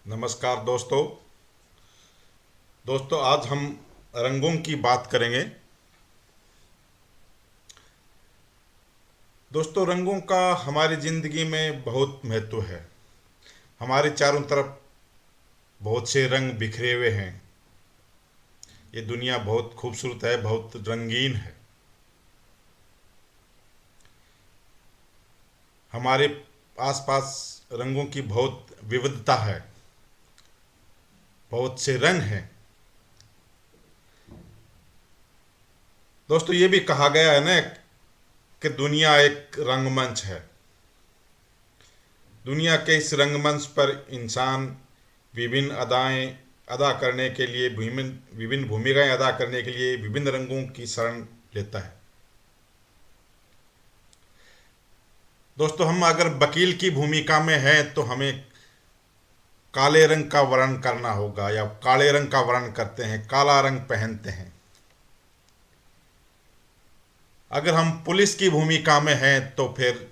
नमस्कार दोस्तों। आज हम रंगों की बात करेंगे। दोस्तों, रंगों का हमारी ज़िंदगी में बहुत महत्व है। हमारे चारों तरफ बहुत से रंग बिखरे हुए हैं। ये दुनिया बहुत खूबसूरत है, बहुत रंगीन है। हमारे आसपास रंगों की बहुत विविधता है, बहुत से रंग हैं। दोस्तों, ये भी कहा गया है ना कि दुनिया एक रंगमंच है। दुनिया के इस रंगमंच पर इंसान विभिन्न अदाएं अदा करने के लिए विभिन्न विभिन्न भूमिकाएं अदा करने के लिए विभिन्न रंगों की शरण लेता है। दोस्तों, हम अगर वकील की भूमिका में हैं तो हमें काले रंग का वर्ण करना होगा, या काले रंग का वर्ण करते हैं, काला रंग पहनते हैं। अगर हम पुलिस की भूमिका में हैं तो फिर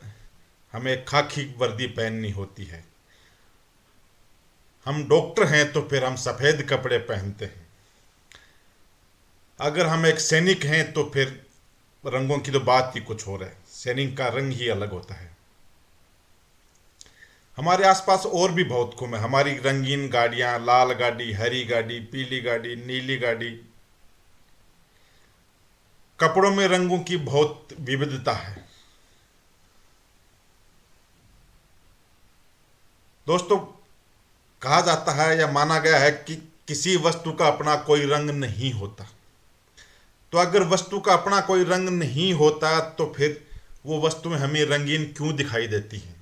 हमें खाकी वर्दी पहननी होती है। हम डॉक्टर हैं तो फिर हम सफ़ेद कपड़े पहनते हैं। अगर हम एक सैनिक हैं तो फिर रंगों की तो बात ही कुछ और है। सैनिक का रंग ही अलग होता है। हमारे आसपास और भी बहुत खूब है। हमारी रंगीन गाड़ियां, लाल गाड़ी, हरी गाड़ी, पीली गाड़ी, नीली गाड़ी। कपड़ों में रंगों की बहुत विविधता है। दोस्तों, कहा जाता है या माना गया है कि किसी वस्तु का अपना कोई रंग नहीं होता। तो अगर वस्तु का अपना कोई रंग नहीं होता तो फिर वो वस्तुएं हमें रंगीन क्यों दिखाई देती हैं?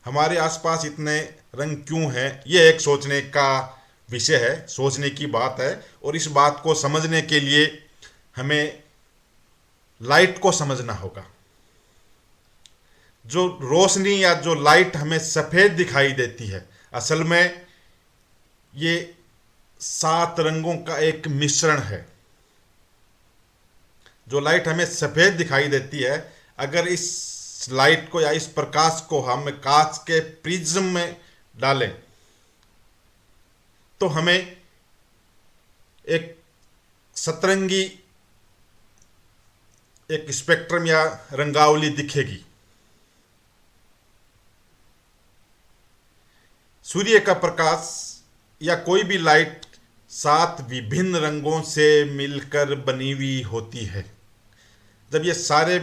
हमारे आसपास इतने रंग क्यों हैं? ये एक सोचने का विषय है, सोचने की बात है। और इस बात को समझने के लिए हमें लाइट को समझना होगा। जो रोशनी या जो लाइट हमें सफ़ेद दिखाई देती है, असल में ये 7 रंगों का एक मिश्रण है। जो लाइट हमें सफ़ेद दिखाई देती है, अगर इस लाइट को या इस प्रकाश को हम कांच के प्रिज्म में डालें तो हमें एक सतरंगी एक स्पेक्ट्रम या रंगावली दिखेगी। सूर्य का प्रकाश या कोई भी लाइट 7 विभिन्न रंगों से मिलकर बनी हुई होती है। जब ये सारे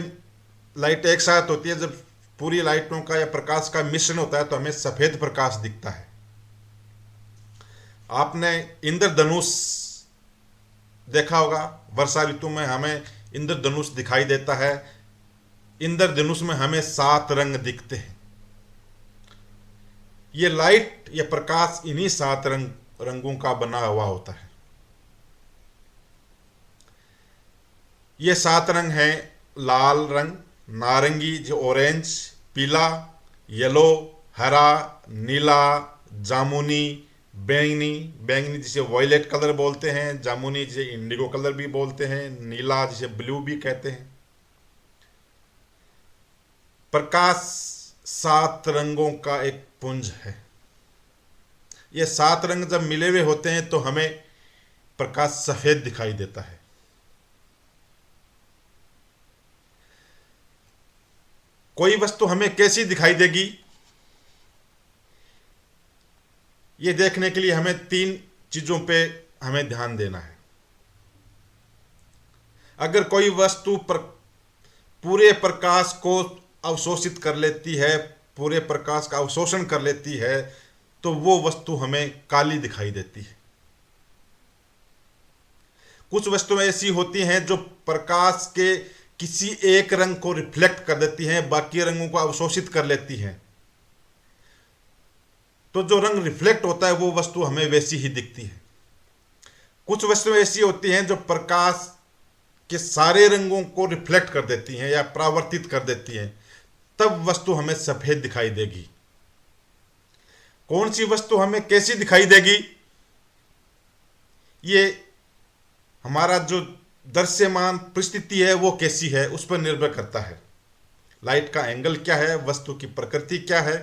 लाइट एक साथ होती है, जब पूरी लाइटों का या प्रकाश का मिश्रण होता है तो हमें सफ़ेद प्रकाश दिखता है। आपने इंद्रधनुष देखा होगा। वर्षा ऋतु में हमें इंद्रधनुष दिखाई देता है। इंद्रधनुष में हमें 7 रंग दिखते हैं। ये लाइट, ये प्रकाश इन्हीं 7 रंगों का बना हुआ होता है। ये 7 रंग हैं: लाल रंग, नारंगी जो ऑरेंज, पीला, येलो, हरा, नीला, जामुनी, बैंगनी, बैंगनी जिसे वॉयलेट कलर बोलते हैं, जामुनी जिसे इंडिगो कलर भी बोलते हैं, नीला जिसे ब्लू भी कहते हैं। प्रकाश 7 रंगों का एक पुंज है। ये 7 रंग जब मिले हुए होते हैं तो हमें प्रकाश सफेद दिखाई देता है। कोई वस्तु हमें कैसी दिखाई देगी, ये देखने के लिए हमें 3 चीजों पे हमें ध्यान देना है। अगर कोई वस्तु पूरे प्रकाश को अवशोषित कर लेती है, पूरे प्रकाश का अवशोषण कर लेती है, तो वो वस्तु हमें काली दिखाई देती है। कुछ वस्तुएं ऐसी होती हैं जो प्रकाश के किसी एक रंग को रिफ्लेक्ट कर देती हैं, बाकी रंगों को अवशोषित कर लेती हैं। तो जो रंग रिफ्लेक्ट होता है वो वस्तु हमें वैसी ही दिखती है। कुछ वस्तुएं ऐसी होती हैं जो प्रकाश के सारे रंगों को रिफ्लेक्ट कर देती हैं या परावर्तित कर देती हैं, तब वस्तु हमें सफेद दिखाई देगी। कौन सी वस्तु हमें कैसी दिखाई देगी, ये हमारा जो दृश्यमान परिस्थिति है वो कैसी है उस पर निर्भर करता है। लाइट का एंगल क्या है, वस्तु की प्रकृति क्या है,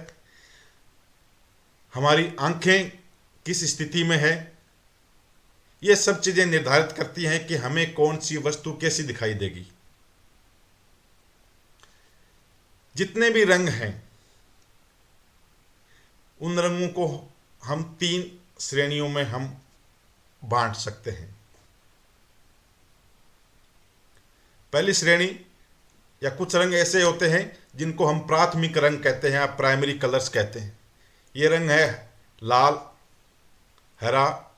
हमारी आंखें किस स्थिति में है, ये सब चीज़ें निर्धारित करती हैं कि हमें कौन सी वस्तु कैसी दिखाई देगी। जितने भी रंग हैं उन रंगों को हम 3 श्रेणियों में हम बांट सकते हैं। पहली श्रेणी, या कुछ रंग ऐसे होते हैं जिनको हम प्राथमिक रंग कहते हैं या प्राइमरी कलर्स कहते हैं। ये रंग है लाल, हरा,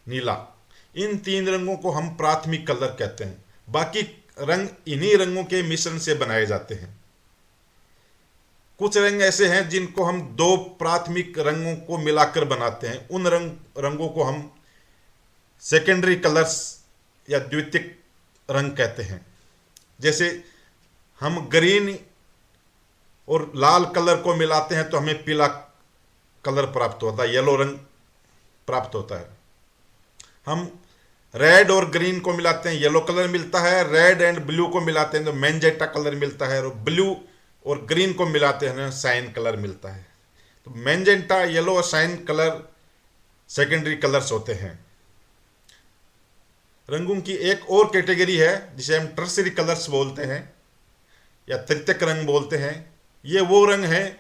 नीला। इन 3 रंगों को हम प्राथमिक कलर कहते हैं। बाकी रंग इन्हीं रंगों के मिश्रण से बनाए जाते हैं। कुछ रंग ऐसे हैं जिनको हम 2 प्राथमिक रंगों को मिलाकर बनाते हैं। उन रंगों को हम सेकेंडरी कलर्स या द्वितीयक रंग कहते हैं। जैसे हम ग्रीन और लाल कलर को मिलाते हैं तो हमें पीला कलर प्राप्त होता है, येलो रंग प्राप्त होता है। हम रेड और ग्रीन को मिलाते हैं, येलो कलर मिलता है। रेड एंड ब्लू को मिलाते हैं तो मैजेंटा कलर मिलता है, और ब्लू और ग्रीन को मिलाते हैं साइन कलर मिलता है। तो मैजेंटा, येलो और साइन कलर सेकेंडरी कलर्स होते हैं। रंगों की एक और कैटेगरी है जिसे हम टर्सरी कलर्स बोलते हैं या तृतीयक रंग बोलते हैं। ये वो रंग हैं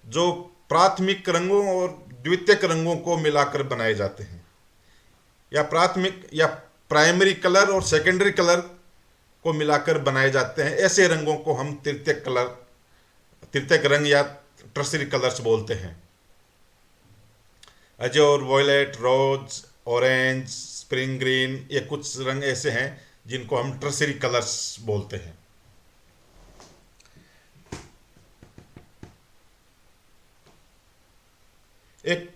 जो प्राथमिक रंगों और द्वितीयक रंगों को मिलाकर बनाए जाते हैं, या प्राथमिक या प्राइमरी कलर और सेकेंडरी कलर को मिलाकर बनाए जाते हैं। ऐसे रंगों को हम तृतीयक रंग या टर्सरी कलर्स बोलते हैं। अजोर, वॉयलेट, रोज, ऑरेंज, स्प्रिंग ग्रीन, ये कुछ रंग ऐसे हैं जिनको हम टर्सरी कलर्स बोलते हैं। एक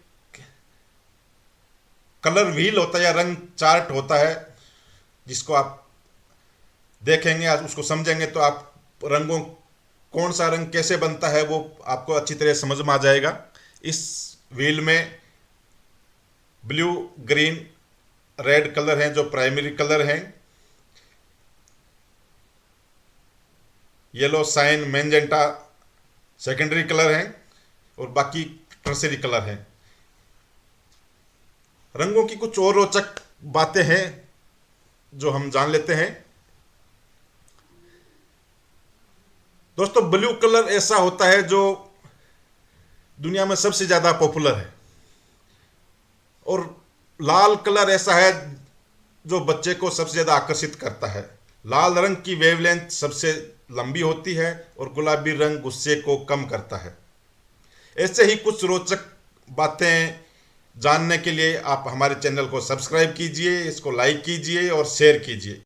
कलर व्हील होता है या रंग चार्ट होता है, जिसको आप देखेंगे, आज उसको समझेंगे तो आप रंगों, कौन सा रंग कैसे बनता है वो आपको अच्छी तरह समझ में आ जाएगा। इस व्हील में ब्लू, ग्रीन, रेड कलर हैं जो प्राइमरी कलर हैं, yellow, cyan, magenta secondary colour हैं, और बाकी टर्सरी कलर हैं। रंगों की कुछ और रोचक बातें हैं जो हम जान लेते हैं। दोस्तों, ब्लू कलर ऐसा होता है जो दुनिया में सबसे ज़्यादा पॉपुलर है, और लाल कलर ऐसा है जो बच्चे को सबसे ज़्यादा आकर्षित करता है। लाल रंग की वेवलेंथ सबसे लंबी होती है और गुलाबी रंग गुस्से को कम करता है। ऐसे ही कुछ रोचक बातें जानने के लिए आप हमारे चैनल को सब्सक्राइब कीजिए, इसको लाइक कीजिए और शेयर कीजिए।